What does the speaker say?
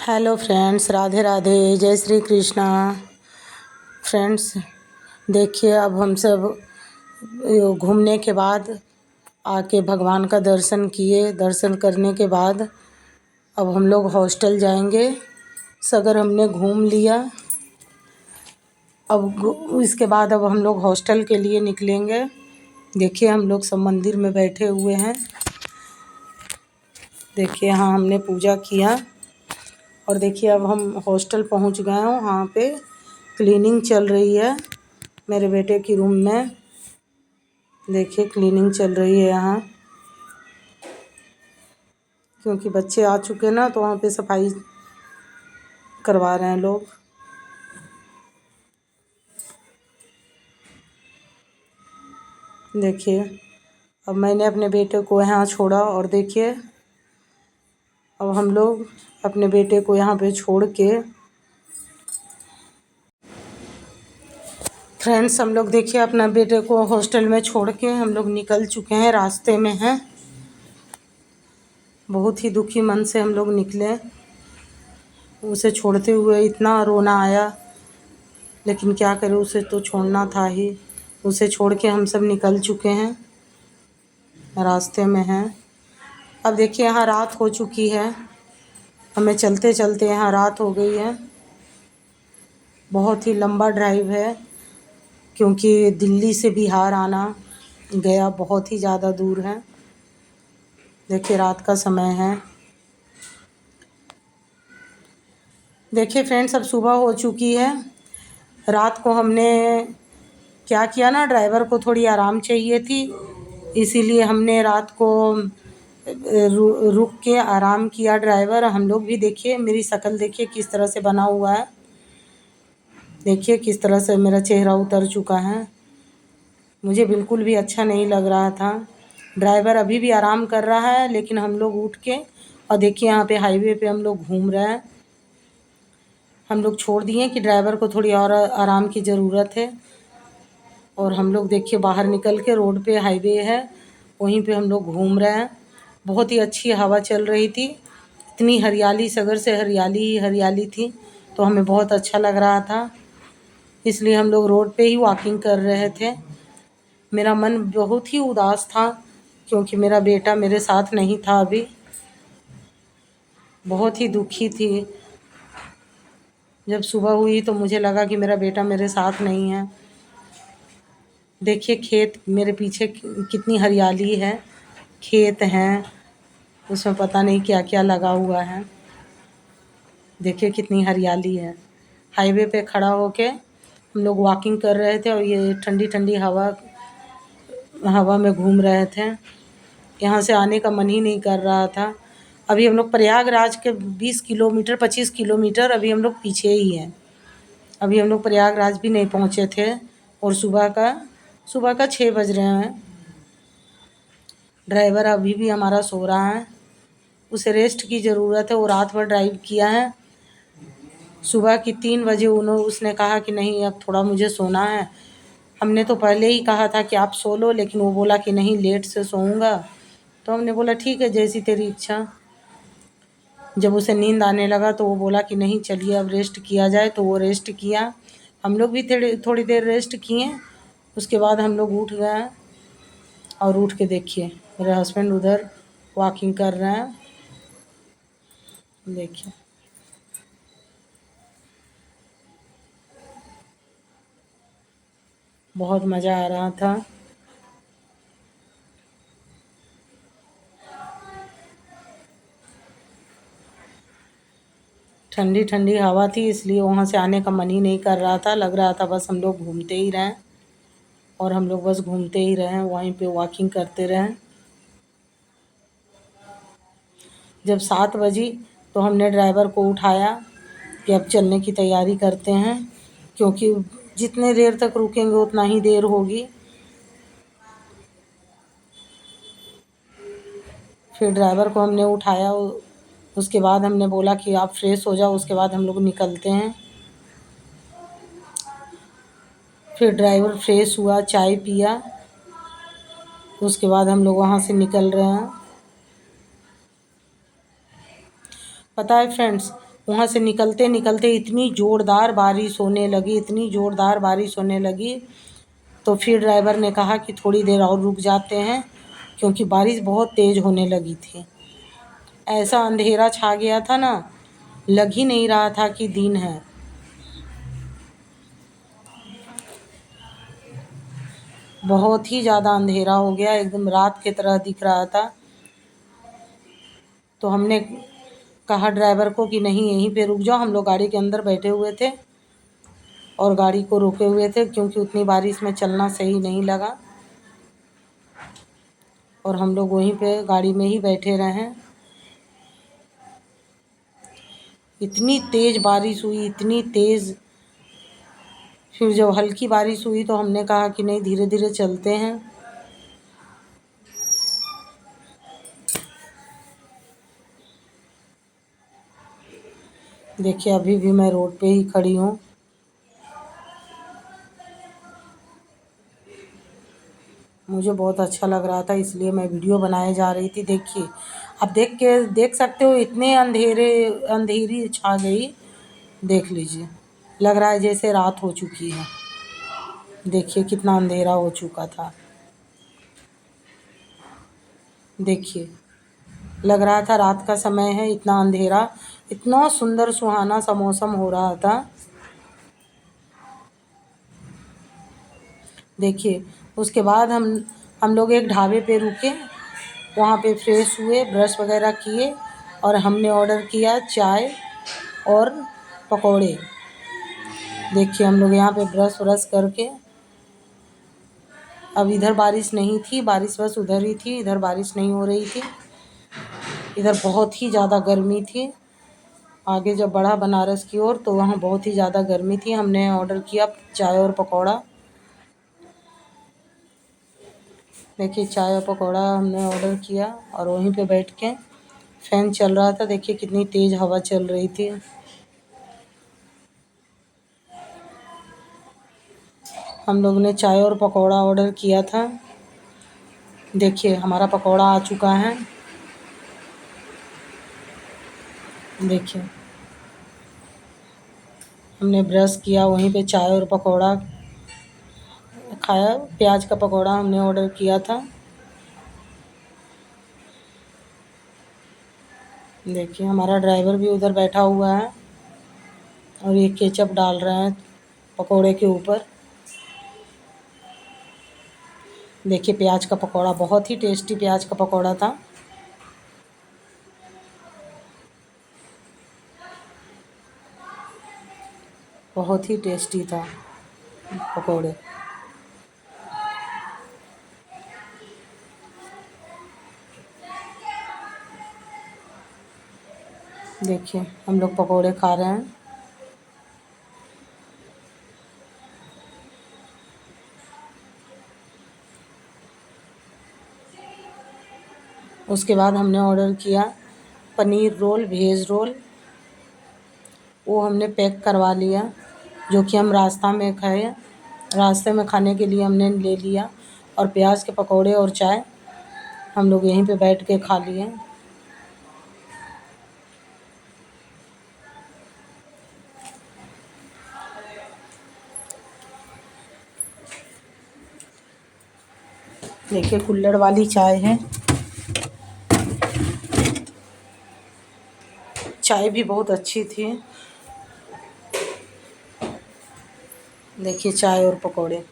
Hello friends, Radhe Radhe, जय Shri Krishna. Friends, देखिए अब हम सब घूमने के बाद आके भगवान का दर्शन किए। दर्शन करने के बाद अब हम लोग हॉस्टल जाएंगे। सगर हमने घूम लिया। अब इसके बाद अब हम लोग हॉस्टल के लिए निकलेंगे। देखिए हम लोग सब मंदिर में बैठे हुए हैं। देखिए यहाँ हमने पूजा किया और देखिए अब हम हॉस्टल पहुंच गए हैं। वहाँ पे क्लीनिंग चल रही है मेरे बेटे की रूम में। देखिए क्लीनिंग चल रही है यहाँ, क्योंकि बच्चे आ चुके ना, तो वहाँ पे सफाई करवा रहे हैं लोग। देखिए अब मैंने अपने बेटे को यहाँ छोड़ा और देखिए अब हम लोग अपने बेटे को यहाँ पे छोड़ के फ्रेंड्स, हम लोग देखिए अपना बेटे को हॉस्टल में छोड़ के हम लोग निकल चुके हैं। रास्ते में हैं। बहुत ही दुखी मन से हम लोग निकले। उसे छोड़ते हुए इतना रोना आया, लेकिन क्या करें, उसे तो छोड़ना था ही। उसे छोड़ के हम सब निकल चुके हैं, रास्ते में हैं। अब देखिए यहाँ रात हो चुकी है। हमें चलते चलते यहाँ रात हो गई है। बहुत ही लंबा ड्राइव है, क्योंकि दिल्ली से बिहार आना गया बहुत ही ज़्यादा दूर है। देखिए रात का समय है। देखिए फ्रेंड्स, अब सुबह हो चुकी है। रात को हमने क्या किया ना, ड्राइवर को थोड़ी आराम चाहिए थी, इसीलिए हमने रात को रुक के आराम किया। ड्राइवर, हम लोग भी देखिए मेरी शक्ल देखिए किस तरह से बना हुआ है। देखिए किस तरह से मेरा चेहरा उतर चुका है। मुझे बिल्कुल भी अच्छा नहीं लग रहा था। ड्राइवर अभी भी आराम कर रहा है, लेकिन हम लोग उठ के और देखिए यहाँ पे हाईवे पे हम लोग घूम रहे हैं। हम लोग छोड़ दिए कि ड्राइवर को थोड़ी और आराम की ज़रूरत है, और हम लोग देखिए बाहर निकल के रोड पे हाईवे है, वहीं पे हम लोग घूम रहे हैं। बहुत ही अच्छी हवा चल रही थी। इतनी हरियाली, सगर से हरियाली ही हरियाली थी, तो हमें बहुत अच्छा लग रहा था। इसलिए हम लोग रोड पे ही वॉकिंग कर रहे थे। मेरा मन बहुत ही उदास था, क्योंकि मेरा बेटा मेरे साथ नहीं था अभी। बहुत ही दुखी थी। जब सुबह हुई तो मुझे लगा कि मेरा बेटा मेरे साथ नहीं है। देखिए खेत मेरे पीछे कितनी हरियाली है। खेत हैं, उसमें पता नहीं क्या क्या लगा हुआ है। देखिए कितनी हरियाली है। हाईवे पे खड़ा होके हम लोग वॉकिंग कर रहे थे, और ये ठंडी ठंडी हवा में घूम रहे थे। यहाँ से आने का मन ही नहीं कर रहा था। अभी हम लोग प्रयागराज के 20 किलोमीटर 25 किलोमीटर अभी हम लोग पीछे ही हैं। अभी हम लोग प्रयागराज भी नहीं पहुँचे थे, और सुबह का 6 बज रहे हैं। ड्राइवर अभी भी हमारा सो रहा है। उसे रेस्ट की ज़रूरत है। वो रात भर ड्राइव किया है। सुबह की 3 बजे उसने कहा कि नहीं, अब थोड़ा मुझे सोना है। हमने तो पहले ही कहा था कि आप सो लो, लेकिन वो बोला कि नहीं, लेट से सोऊंगा। तो हमने बोला ठीक है, जैसी तेरी इच्छा। जब उसे नींद आने लगा तो वो बोला कि नहीं, चलिए अब रेस्ट किया जाए, तो वो रेस्ट किया। हम लोग भी थोड़ी देर रेस्ट किए। उसके बाद हम लोग उठ गए, और उठ के देखिए मेरे हस्बैंड उधर वॉकिंग कर रहे हैं। देखिए बहुत मज़ा आ रहा था। ठंडी ठंडी हवा थी, इसलिए वहाँ से आने का मन ही नहीं कर रहा था। लग रहा था बस हम लोग घूमते ही रहें, और हम लोग बस घूमते ही रहें, वहीं पे वॉकिंग करते रहें। जब 7 बजी तो हमने ड्राइवर को उठाया कि अब चलने की तैयारी करते हैं, क्योंकि जितने देर तक रुकेंगे उतना ही देर होगी। फिर ड्राइवर को हमने उठाया। उसके बाद हमने बोला कि आप फ्रेश हो जाओ, उसके बाद हम लोग निकलते हैं। फिर ड्राइवर फ्रेश हुआ, चाय पिया, उसके बाद हम लोग वहाँ से निकल रहे हैं। पता है फ्रेंड्स, वहाँ से निकलते निकलते इतनी ज़ोरदार बारिश होने लगी, इतनी ज़ोरदार बारिश होने लगी। तो फिर ड्राइवर ने कहा कि थोड़ी देर और रुक जाते हैं, क्योंकि बारिश बहुत तेज़ होने लगी थी। ऐसा अंधेरा छा गया था ना, लग ही नहीं रहा था कि दिन है। बहुत ही ज़्यादा अंधेरा हो गया, एकदम रात की तरह दिख रहा था। तो हमने कहा ड्राइवर को कि नहीं, यहीं पे रुक जाओ। हम लोग गाड़ी के अंदर बैठे हुए थे और गाड़ी को रोके हुए थे, क्योंकि उतनी बारिश में चलना सही नहीं लगा। और हम लोग वहीं पे गाड़ी में ही बैठे रहे। इतनी तेज़ बारिश हुई, इतनी तेज़। फिर जब हल्की बारिश हुई तो हमने कहा कि नहीं, धीरे धीरे चलते हैं। देखिए अभी भी मैं रोड पे ही खड़ी हूँ। मुझे बहुत अच्छा लग रहा था, इसलिए मैं वीडियो बनाए जा रही थी। देखिए, आप देख सकते हो, इतने अंधेरी छा गई। देख लीजिए, लग रहा है जैसे रात हो चुकी है। देखिए कितना अंधेरा हो चुका था। देखिए, लग रहा था रात का समय है, इतना अंधेरा। इतना सुंदर सुहाना सा मौसम हो रहा था। देखिए, उसके बाद हम लोग एक ढाबे पे रुके। वहाँ पे फ्रेश हुए, ब्रश वगैरह किए और हमने ऑर्डर किया चाय और पकौड़े। देखिए हम लोग यहाँ पे ब्रश व्रश करके, अब इधर बारिश नहीं थी, बारिश बस उधर ही थी, इधर बारिश नहीं हो रही थी। इधर बहुत ही ज़्यादा गर्मी थी। आगे जब बढ़ा बनारस की ओर तो वहाँ बहुत ही ज़्यादा गर्मी थी। हमने ऑर्डर किया चाय और पकौड़ा। देखिए चाय और पकौड़ा हमने ऑर्डर किया और वहीं पे बैठ के फ़ैन चल रहा था। देखिए कितनी तेज़ हवा चल रही थी। हम लोग ने चाय और पकौड़ा ऑर्डर किया था। देखिए हमारा पकौड़ा आ चुका है। देखिए हमने ब्रश किया, वहीं पे चाय और पकौड़ा खाया। प्याज का पकौड़ा हमने ऑर्डर किया था। देखिए हमारा ड्राइवर भी उधर बैठा हुआ है और ये केचप डाल रहे हैं पकौड़े के ऊपर। देखिए प्याज का पकौड़ा बहुत ही टेस्टी प्याज का पकौड़ा था। बहुत ही टेस्टी था पकौड़े। देखिए हम लोग पकौड़े खा रहे हैं। उसके बाद हमने ऑर्डर किया पनीर रोल, वेज रोल। वो हमने पैक करवा लिया, जो कि हम रास्ते में खाने के लिए हमने ले लिया। और प्याज के पकौड़े और चाय हम लोग यहीं पे बैठ के खा लिए। देखिए कुल्हड़ वाली चाय है। चाय भी बहुत अच्छी थी। देखिए चाय और पकौड़े।